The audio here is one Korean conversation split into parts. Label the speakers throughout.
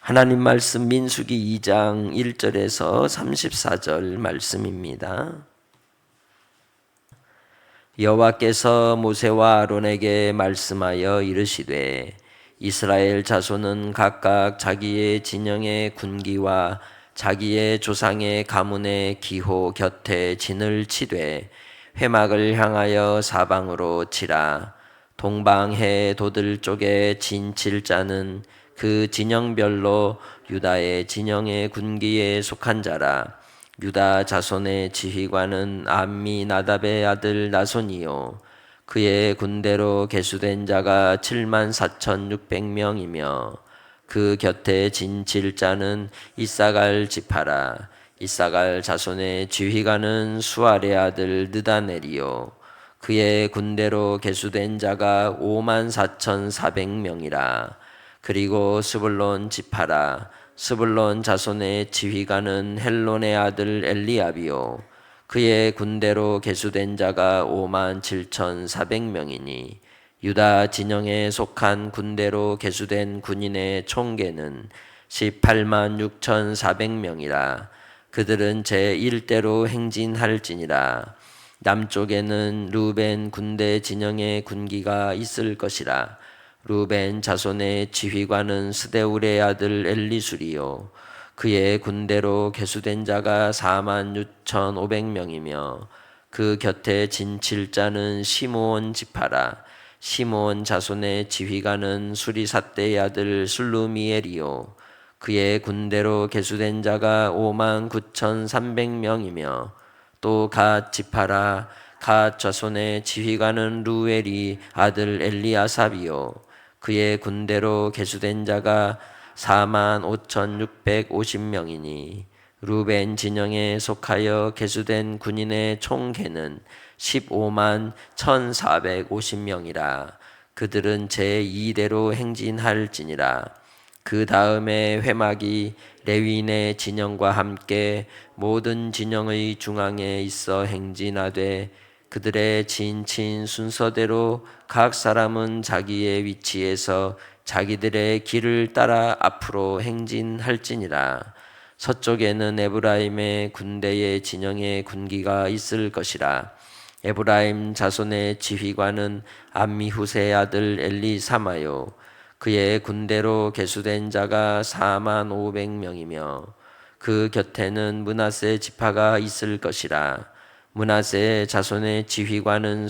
Speaker 1: 하나님 말씀 민수기 2장 1절에서 34절 말씀입니다. 여호와께서 모세와 아론에게 말씀하여 이르시되 이스라엘 자손은 각각 자기의 진영의 군기와 자기의 조상의 가문의 기호 곁에 진을 치되 회막을 향하여 사방으로 치라. 동방해 도들 쪽에 진 칠 자는 그 진영별로 유다의 진영의 군기에 속한 자라. 유다 자손의 지휘관은 암미나답의 아들 나손이요 그의 군대로 계수된 자가 74,600명이며 그 곁에 진칠 자는 이사갈 지파라. 이사갈 자손의 지휘관은 수아의 아들 느다넬이요 그의 군대로 계수된 자가 54,400명이라. 그리고 스불론 지파라. 스불론 자손의 지휘관은 헬론의 아들 엘리압이요 그의 군대로 계수된 자가 57,400명이니 유다 진영에 속한 군대로 계수된 군인의 총계는 186,400명이라. 그들은 제1대로 행진할지니라. 남쪽에는 루벤 군대 진영의 군기가 있을 것이라. 루벤 자손의 지휘관은 스데울의 아들 엘리술이요 그의 군대로 계수된 자가 46,500명이며 그 곁에 진칠 자는 시므온 지파라. 시므온 자손의 지휘관은 수리삿대의 아들 술루미엘이요 그의 군대로 계수된 자가 59,300명이며 또 갓 지파라. 갓 자손의 지휘관은 루엘이 아들 엘리아삽이요 그의 군대로 계수된 자가 45,650명이니 루벤 진영에 속하여 계수된 군인의 총계는 151,450명이라. 그들은 제2대로 행진할지니라. 그 다음에 회막이 레위인의 진영과 함께 모든 진영의 중앙에 있어 행진하되 그들의 진친 순서대로 각 사람은 자기의 위치에서 자기들의 길을 따라 앞으로 행진할지니라. 서쪽에는 에브라임의 군대의 진영의 군기가 있을 것이라. 에브라임 자손의 지휘관은 암미후세의 아들 엘리사마요 그의 군대로 계수된 자가 45,000명이며 그 곁에는 므낫세 지파가 있을 것이라. 므낫세의 자손의 지휘관은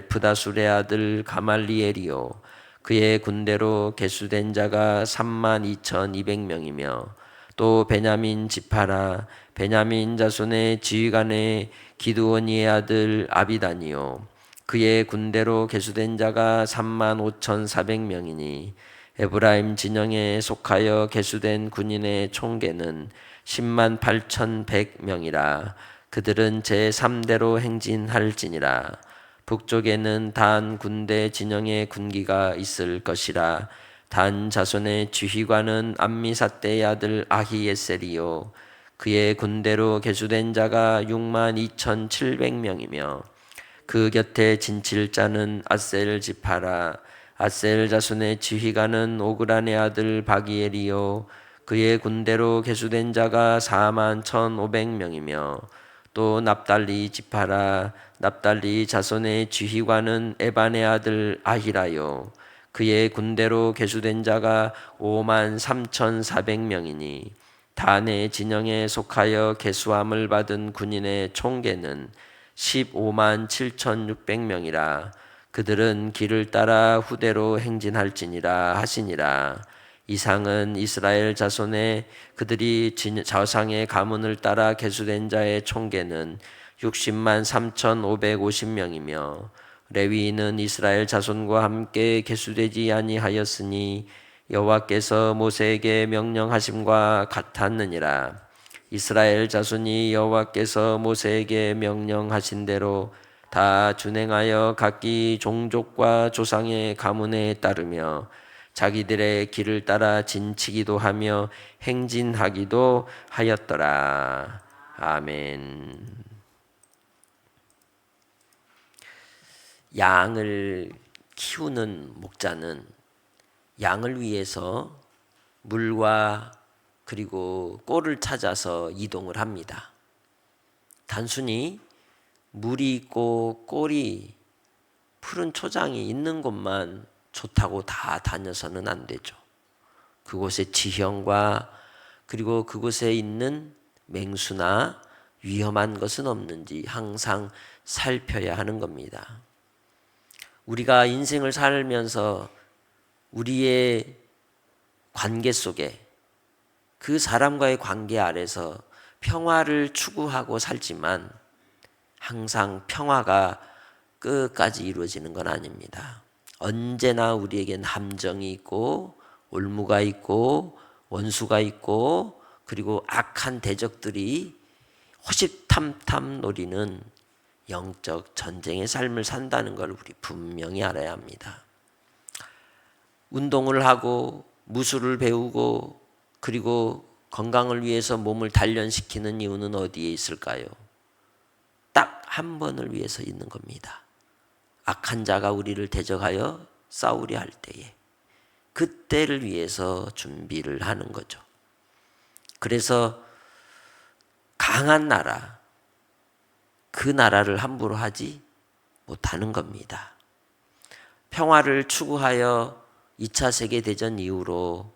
Speaker 1: 브다술의 아들 가말리엘이요 그의 군대로 계수된 자가 32,200명이며 또 베냐민 지파라. 베냐민 자손의 지휘관의 기드오니의 아들 아비단이요 그의 군대로 계수된 자가 35,400명이니 에브라임 진영에 속하여 계수된 군인의 총계는 108,100명이라. 그들은 제3대로 행진할지니라. 북쪽에는 단 군대 진영의 군기가 있을 것이라. 단 자손의 지휘관은 암미삿대의 아들 아히에셀이요 그의 군대로 계수된 자가 62,700명이며 그 곁에 진칠 자는 아셀 지파라. 아셀 자손의 지휘관은 오그란의 아들 바기엘이요 그의 군대로 계수된 자가 41,500명이며 또 납달리 지파라. 납달리 자손의 지휘관은 에반의 아들 아히라요 그의 군대로 계수된 자가 53,400명이니 단의 진영에 속하여 계수함을 받은 군인의 총계는 157,600명이라. 그들은 길을 따라 후대로 행진할지니라 하시니라. 이상은 이스라엘 자손의 그들이 조상의 가문을 따라 계수된 자의 총계는 603,550명이며 레위인은 이스라엘 자손과 함께 계수되지 아니하였으니 여호와께서 모세에게 명령하심과 같았느니라. 이스라엘 자손이 여호와께서 모세에게 명령하신 대로 다 준행하여 각기 종족과 조상의 가문에 따르며 자기들의 길을 따라 진치기도 하며 행진하기도 하였더라. 아멘. 양을 키우는 목자는 양을 위해서 물과 그리고 꼴을 찾아서 이동을 합니다. 단순히 물이 있고 꼴이 푸른 초장이 있는 곳만 좋다고 다 다녀서는 안 되죠. 그곳의 지형과 그리고 그곳에 있는 맹수나 위험한 것은 없는지 항상 살펴야 하는 겁니다. 우리가 인생을 살면서 우리의 관계 속에 그 사람과의 관계 아래서 평화를 추구하고 살지만 항상 평화가 끝까지 이루어지는 건 아닙니다. 언제나 우리에겐 함정이 있고 올무가 있고 원수가 있고 그리고 악한 대적들이 호시탐탐 노리는 영적 전쟁의 삶을 산다는 걸 우리 분명히 알아야 합니다. 운동을 하고 무술을 배우고 그리고 건강을 위해서 몸을 단련시키는 이유는 어디에 있을까요? 딱 한 번을 위해서 있는 겁니다. 악한 자가 우리를 대적하여 싸우려 할 때에 그때를 위해서 준비를 하는 거죠. 그래서 강한 나라, 그 나라를 함부로 하지 못하는 겁니다. 평화를 추구하여 2차 세계대전 이후로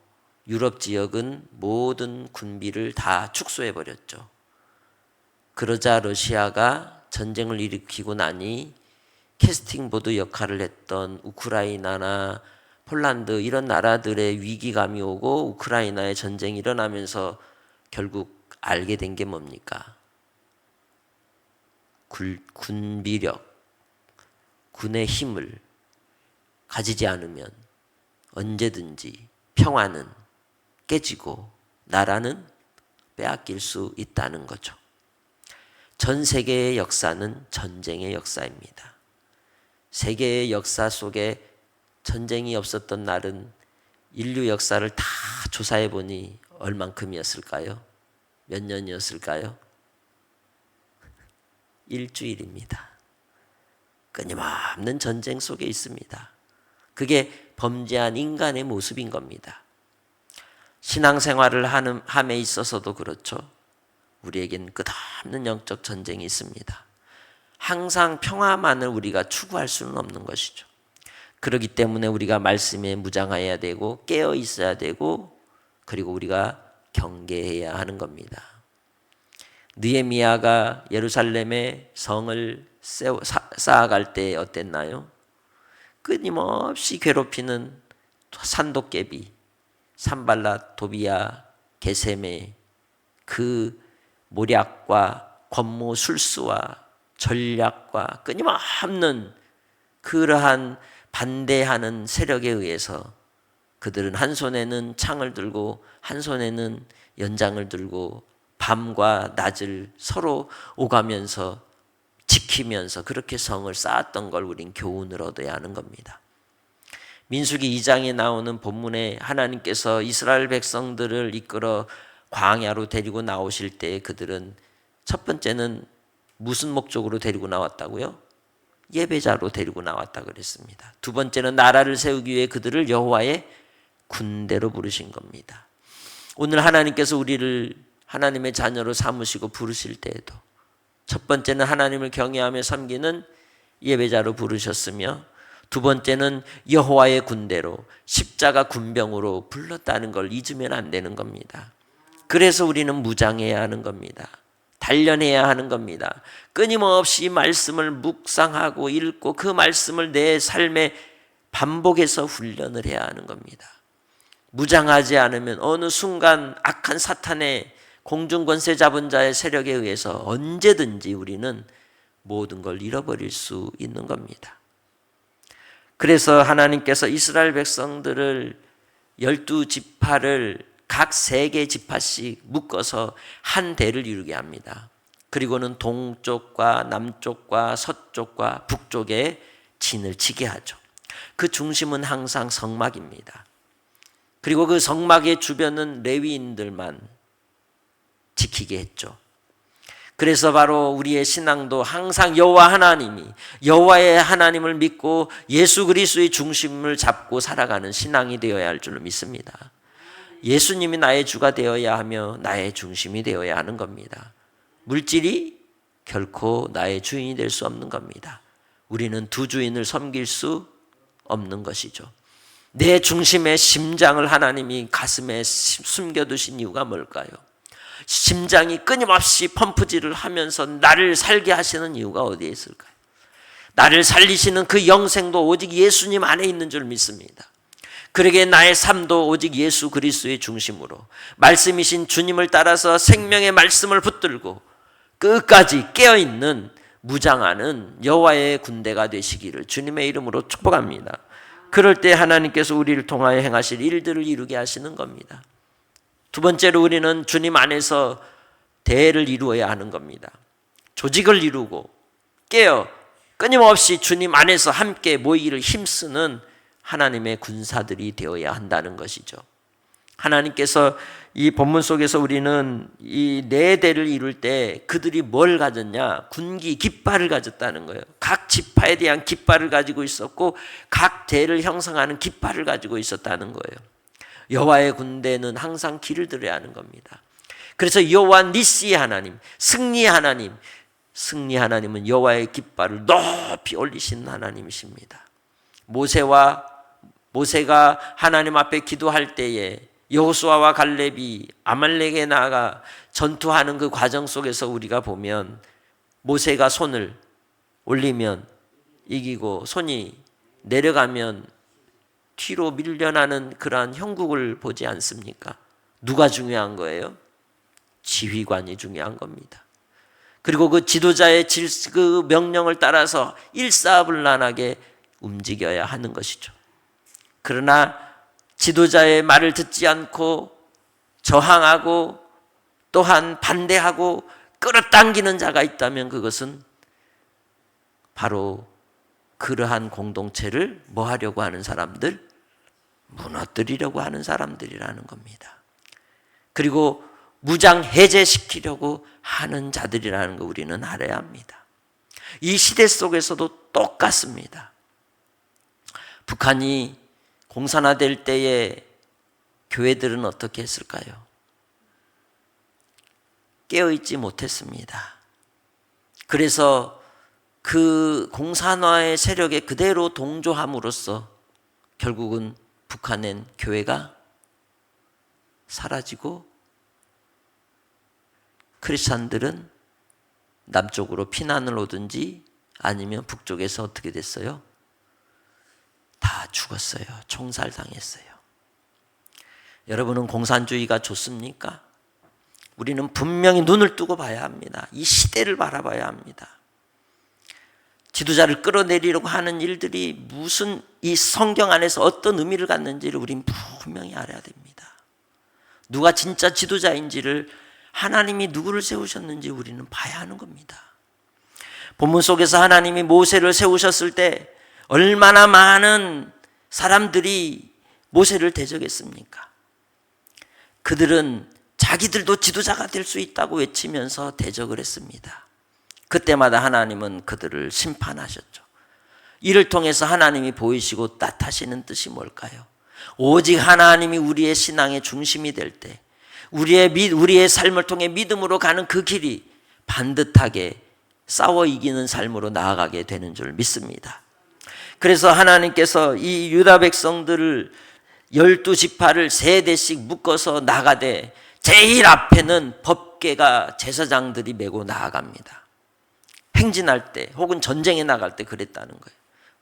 Speaker 1: 유럽 지역은 모든 군비를 다 축소해버렸죠. 그러자 러시아가 전쟁을 일으키고 나니 캐스팅보드 역할을 했던 우크라이나나 폴란드 이런 나라들의 위기감이 오고 우크라이나의 전쟁이 일어나면서 결국 알게 된 게 뭡니까? 군비력, 군의 힘을 가지지 않으면 언제든지 평화는 깨지고 나라는 빼앗길 수 있다는 거죠. 전 세계의 역사는 전쟁의 역사입니다. 세계의 역사 속에 전쟁이 없었던 날은 인류 역사를 다 조사해 보니 얼만큼이었을까요? 몇 년이었을까요? 일주일입니다. 끊임없는 전쟁 속에 있습니다. 그게 범죄한 인간의 모습인 겁니다. 신앙생활을 함에 있어서도 그렇죠. 우리에겐 끝없는 영적 전쟁이 있습니다. 항상 평화만을 우리가 추구할 수는 없는 것이죠. 그렇기 때문에 우리가 말씀에 무장해야 되고 깨어 있어야 되고 그리고 우리가 경계해야 하는 겁니다. 느헤미야가 예루살렘의 성을 쌓아갈 때 어땠나요? 끊임없이 괴롭히는 산도깨비, 산발랏, 도비야, 게셈의 그 모략과 권모 술수와 전략과 끊임없는 그러한 반대하는 세력에 의해서 그들은 한 손에는 창을 들고 한 손에는 연장을 들고 밤과 낮을 서로 오가면서 지키면서 그렇게 성을 쌓았던 걸 우린 교훈을 얻어야 하는 겁니다. 민수기 2장에 나오는 본문에 하나님께서 이스라엘 백성들을 이끌어 광야로 데리고 나오실 때 그들은 첫 번째는 무슨 목적으로 데리고 나왔다고요? 예배자로 데리고 나왔다 그랬습니다. 두 번째는 나라를 세우기 위해 그들을 여호와의 군대로 부르신 겁니다. 오늘 하나님께서 우리를 하나님의 자녀로 삼으시고 부르실 때에도 첫 번째는 하나님을 경외하며 섬기는 예배자로 부르셨으며 두 번째는 여호와의 군대로 십자가 군병으로 불렀다는 걸 잊으면 안 되는 겁니다. 그래서 우리는 무장해야 하는 겁니다. 단련해야 하는 겁니다. 끊임없이 말씀을 묵상하고 읽고 그 말씀을 내 삶에 반복해서 훈련을 해야 하는 겁니다. 무장하지 않으면 어느 순간 악한 사탄의 공중권세 잡은 자의 세력에 의해서 언제든지 우리는 모든 걸 잃어버릴 수 있는 겁니다. 그래서 하나님께서 이스라엘 백성들을 12지파를 각 3개 지파씩 묶어서 한 대를 이루게 합니다. 그리고는 동쪽과 남쪽과 서쪽과 북쪽에 진을 치게 하죠. 그 중심은 항상 성막입니다. 그리고 그 성막의 주변은 레위인들만 지키게 했죠. 그래서 바로 우리의 신앙도 항상 여호와 하나님이 여호와의 하나님을 믿고 예수 그리스도의 중심을 잡고 살아가는 신앙이 되어야 할 줄로 믿습니다. 예수님이 나의 주가 되어야 하며 나의 중심이 되어야 하는 겁니다. 물질이 결코 나의 주인이 될 수 없는 겁니다. 우리는 두 주인을 섬길 수 없는 것이죠. 내 중심의 심장을 하나님이 가슴에 숨겨두신 이유가 뭘까요? 심장이 끊임없이 펌프질을 하면서 나를 살게 하시는 이유가 어디에 있을까요? 나를 살리시는 그 영생도 오직 예수님 안에 있는 줄 믿습니다. 그러기에 나의 삶도 오직 예수 그리스도의 중심으로 말씀이신 주님을 따라서 생명의 말씀을 붙들고 끝까지 깨어있는 무장하는 여호와의 군대가 되시기를 주님의 이름으로 축복합니다. 그럴 때 하나님께서 우리를 통하여 행하실 일들을 이루게 하시는 겁니다. 두 번째로 우리는 주님 안에서 대를 이루어야 하는 겁니다. 조직을 이루고 깨어 끊임없이 주님 안에서 함께 모이기를 힘쓰는 하나님의 군사들이 되어야 한다는 것이죠. 하나님께서 이 본문 속에서 우리는 이 네 대를 이룰 때 그들이 뭘 가졌냐? 군기, 깃발을 가졌다는 거예요. 각 지파에 대한 깃발을 가지고 있었고 각 대를 형성하는 깃발을 가지고 있었다는 거예요. 여호와의 군대는 항상 길을 들어야 하는 겁니다. 그래서 여호와 니시의 하나님, 승리의 하나님, 승리 하나님은 여호와의 깃발을 높이 올리시는 하나님이십니다. 모세가 하나님 앞에 기도할 때에 여호수아와 갈렙이 아말렉에 나아가 전투하는 그 과정 속에서 우리가 보면 모세가 손을 올리면 이기고 손이 내려가면 뒤로 밀려나는 그러한 형국을 보지 않습니까? 누가 중요한 거예요? 지휘관이 중요한 겁니다. 그리고 그 지도자의 그 명령을 따라서 일사불란하게 움직여야 하는 것이죠. 그러나 지도자의 말을 듣지 않고 저항하고 또한 반대하고 끌어당기는 자가 있다면 그것은 바로 그러한 공동체를 뭐 하려고 하는 사람들? 무너뜨리려고 하는 사람들이라는 겁니다. 그리고 무장 해제시키려고 하는 자들이라는 거 우리는 알아야 합니다. 이 시대 속에서도 똑같습니다. 북한이 공산화될 때에 교회들은 어떻게 했을까요? 깨어있지 못했습니다. 그래서 그 공산화의 세력에 그대로 동조함으로써 결국은 북한엔 교회가 사라지고 크리스찬들은 남쪽으로 피난을 오든지 아니면 북쪽에서 어떻게 됐어요? 다 죽었어요. 총살당했어요. 여러분은 공산주의가 좋습니까? 우리는 분명히 눈을 뜨고 봐야 합니다. 이 시대를 바라봐야 합니다. 지도자를 끌어내리려고 하는 일들이 무슨 이 성경 안에서 어떤 의미를 갖는지를 우리는 분명히 알아야 됩니다. 누가 진짜 지도자인지를 하나님이 누구를 세우셨는지 우리는 봐야 하는 겁니다. 본문 속에서 하나님이 모세를 세우셨을 때 얼마나 많은 사람들이 모세를 대적했습니까? 그들은 자기들도 지도자가 될 수 있다고 외치면서 대적을 했습니다. 그때마다 하나님은 그들을 심판하셨죠. 이를 통해서 하나님이 보이시고 나타내시는 뜻이 뭘까요? 오직 하나님이 우리의 신앙의 중심이 될 때 우리의 삶을 통해 믿음으로 가는 그 길이 반듯하게 싸워 이기는 삶으로 나아가게 되는 줄 믿습니다. 그래서 하나님께서 이 유다 백성들을 12지파를 세 대씩 묶어서 나가되 제일 앞에는 법궤가 제사장들이 메고 나아갑니다. 행진할 때 혹은 전쟁에 나갈 때 그랬다는 거예요.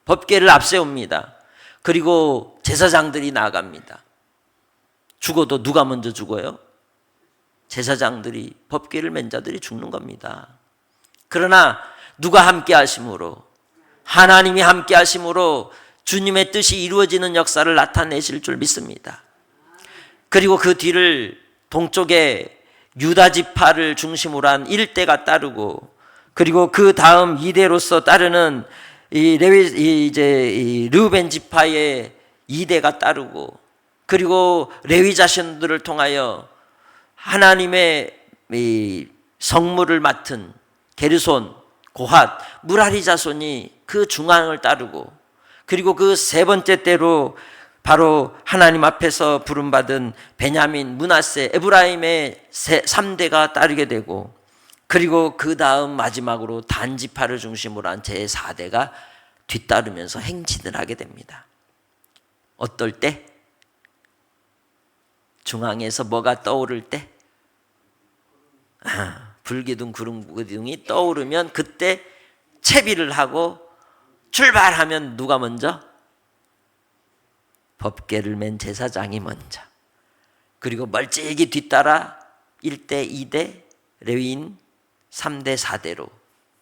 Speaker 1: 법궤를 앞세웁니다. 그리고 제사장들이 나아갑니다. 죽어도 누가 먼저 죽어요? 제사장들이, 법궤를 맨 자들이 죽는 겁니다. 그러나 누가 함께 하심으로, 하나님이 함께 하심으로 주님의 뜻이 이루어지는 역사를 나타내실 줄 믿습니다. 그리고 그 뒤를 동쪽에 유다 지파를 중심으로 한 1대가 따르고, 그리고 그 다음 2대로서 따르는 르우벤 지파의 2대가 따르고, 그리고 레위 자손들을 통하여 하나님의 성물을 맡은 게르손, 고핫, 무라리 자손이 그 중앙을 따르고, 그리고 그 세 번째 때로 바로 하나님 앞에서 부름받은 베냐민, 므낫세, 에브라임의 3대가 따르게 되고, 그리고 그 다음 마지막으로 단지파를 중심으로 한 제4대가 뒤따르면서 행진을 하게 됩니다. 어떨 때? 중앙에서 뭐가 떠오를 때? 불기둥, 구름기둥이 떠오르면 그때 채비를 하고 출발하면 누가 먼저? 법궤를 맨 제사장이 먼저. 그리고 멀찍이 뒤따라 1대, 2대, 레위인 3대, 4대로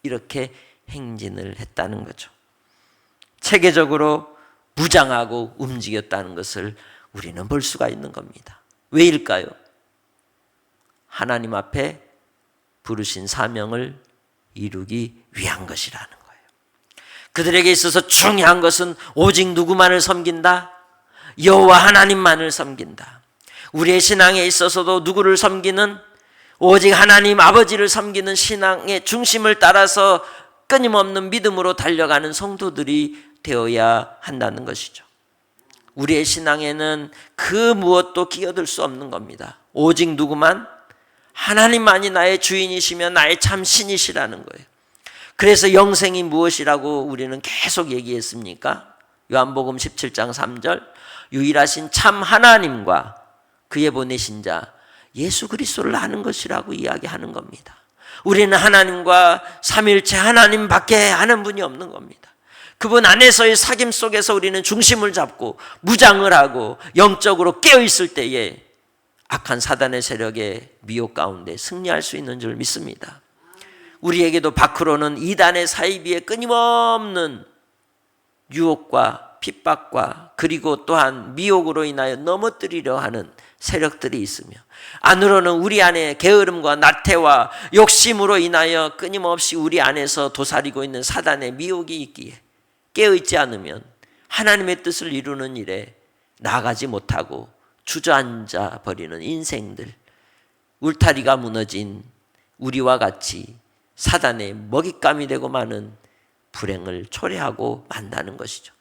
Speaker 1: 이렇게 행진을 했다는 거죠. 체계적으로 무장하고 움직였다는 것을 우리는 볼 수가 있는 겁니다. 왜일까요? 하나님 앞에 부르신 사명을 이루기 위한 것이라는 거예요. 그들에게 있어서 중요한 것은 오직 누구만을 섬긴다? 여호와 하나님만을 섬긴다. 우리의 신앙에 있어서도 누구를 섬기는? 오직 하나님 아버지를 섬기는 신앙의 중심을 따라서 끊임없는 믿음으로 달려가는 성도들이 되어야 한다는 것이죠. 우리의 신앙에는 그 무엇도 끼어들 수 없는 겁니다. 오직 누구만? 하나님만이 나의 주인이시며 나의 참 신이시라는 거예요. 그래서 영생이 무엇이라고 우리는 계속 얘기했습니까? 요한복음 17장 3절, 유일하신 참 하나님과 그의 보내신 자 예수 그리스도를 아는 것이라고 이야기하는 겁니다. 우리는 하나님과 삼일체 하나님밖에 아는 분이 없는 겁니다. 그분 안에서의 사귐 속에서 우리는 중심을 잡고 무장을 하고 영적으로 깨어있을 때에 악한 사단의 세력의 미혹 가운데 승리할 수 있는 줄 믿습니다. 우리에게도 밖으로는 이단의 사이비에 끊임없는 유혹과 핍박과 그리고 또한 미혹으로 인하여 넘어뜨리려 하는 세력들이 있으며, 안으로는 우리 안에 게으름과 나태와 욕심으로 인하여 끊임없이 우리 안에서 도사리고 있는 사단의 미혹이 있기에 깨어있지 않으면 하나님의 뜻을 이루는 일에 나아가지 못하고 주저앉아 버리는 인생들, 울타리가 무너진 우리와 같이 사단의 먹잇감이 되고 마는 불행을 초래하고 만다는 것이죠.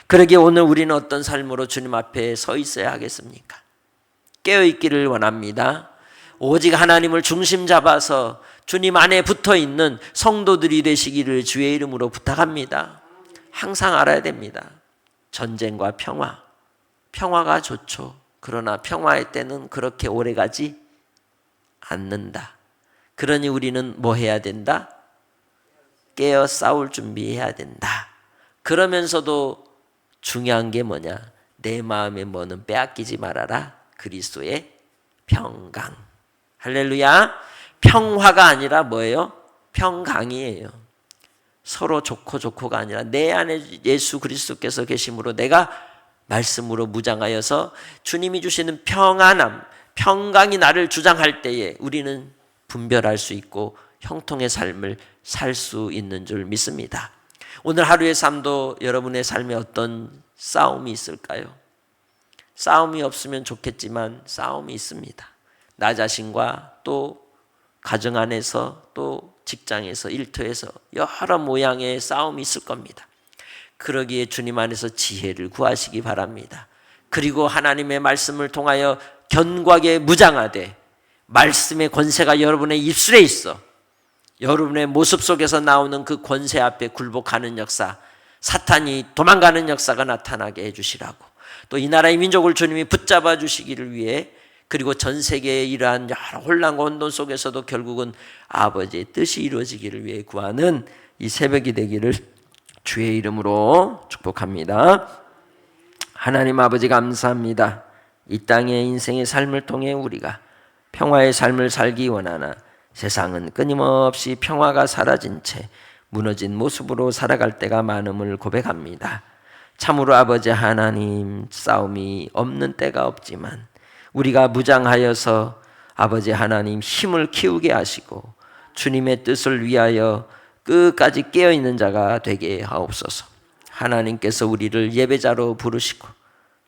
Speaker 1: 그러기에 오늘 우리는 어떤 삶으로 주님 앞에 서 있어야 하겠습니까? 깨어있기를 원합니다. 오직 하나님을 중심 잡아서 주님 안에 붙어있는 성도들이 되시기를 주의 이름으로 부탁합니다. 항상 알아야 됩니다. 전쟁과 평화가 좋죠. 그러나 평화의 때는 그렇게 오래가지 않는다. 그러니 우리는 뭐 해야 된다? 깨어 싸울 준비해야 된다. 그러면서도 중요한 게 뭐냐? 내 마음의 뭐는 빼앗기지 말아라. 그리스도의 평강. 할렐루야. 평화가 아니라 뭐예요? 평강이에요. 서로 좋고가 아니라 내 안에 예수 그리스도께서 계심으로 내가 말씀으로 무장하여서 주님이 주시는 평안함, 평강이 나를 주장할 때에 우리는 분별할 수 있고 형통의 삶을 살 수 있는 줄 믿습니다. 오늘 하루의 삶도 여러분의 삶에 어떤 싸움이 있을까요? 싸움이 없으면 좋겠지만 싸움이 있습니다. 나 자신과 또 가정 안에서 또 직장에서 일터에서 여러 모양의 싸움이 있을 겁니다. 그러기에 주님 안에서 지혜를 구하시기 바랍니다. 그리고 하나님의 말씀을 통하여 견고하게 무장하되 말씀의 권세가 여러분의 입술에 있어 여러분의 모습 속에서 나오는 그 권세 앞에 굴복하는 역사, 사탄이 도망가는 역사가 나타나게 해주시라고, 또 이 나라의 민족을 주님이 붙잡아 주시기를 위해, 그리고 전 세계의 이러한 여러 혼란과 혼돈 속에서도 결국은 아버지의 뜻이 이루어지기를 위해 구하는 이 새벽이 되기를 주의 이름으로 축복합니다. 하나님 아버지 감사합니다. 이 땅의 인생의 삶을 통해 우리가 평화의 삶을 살기 원하나 세상은 끊임없이 평화가 사라진 채 무너진 모습으로 살아갈 때가 많음을 고백합니다. 참으로 아버지 하나님, 싸움이 없는 때가 없지만 우리가 무장하여서 아버지 하나님 힘을 키우게 하시고 주님의 뜻을 위하여 끝까지 깨어있는 자가 되게 하옵소서. 하나님께서 우리를 예배자로 부르시고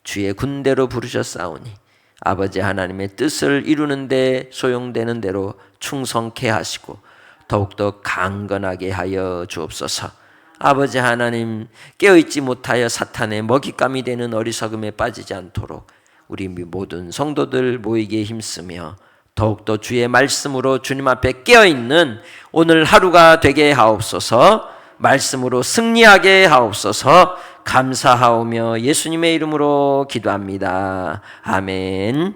Speaker 1: 주의 군대로 부르셨사오니 아버지 하나님의 뜻을 이루는 데 소용되는 대로 충성케 하시고 더욱더 강건하게 하여 주옵소서. 아버지 하나님, 깨어있지 못하여 사탄의 먹잇감이 되는 어리석음에 빠지지 않도록 우리 모든 성도들 모이기에 힘쓰며 더욱더 주의 말씀으로 주님 앞에 깨어있는 오늘 하루가 되게 하옵소서. 말씀으로 승리하게 하옵소서. 감사하오며 예수님의 이름으로 기도합니다. 아멘.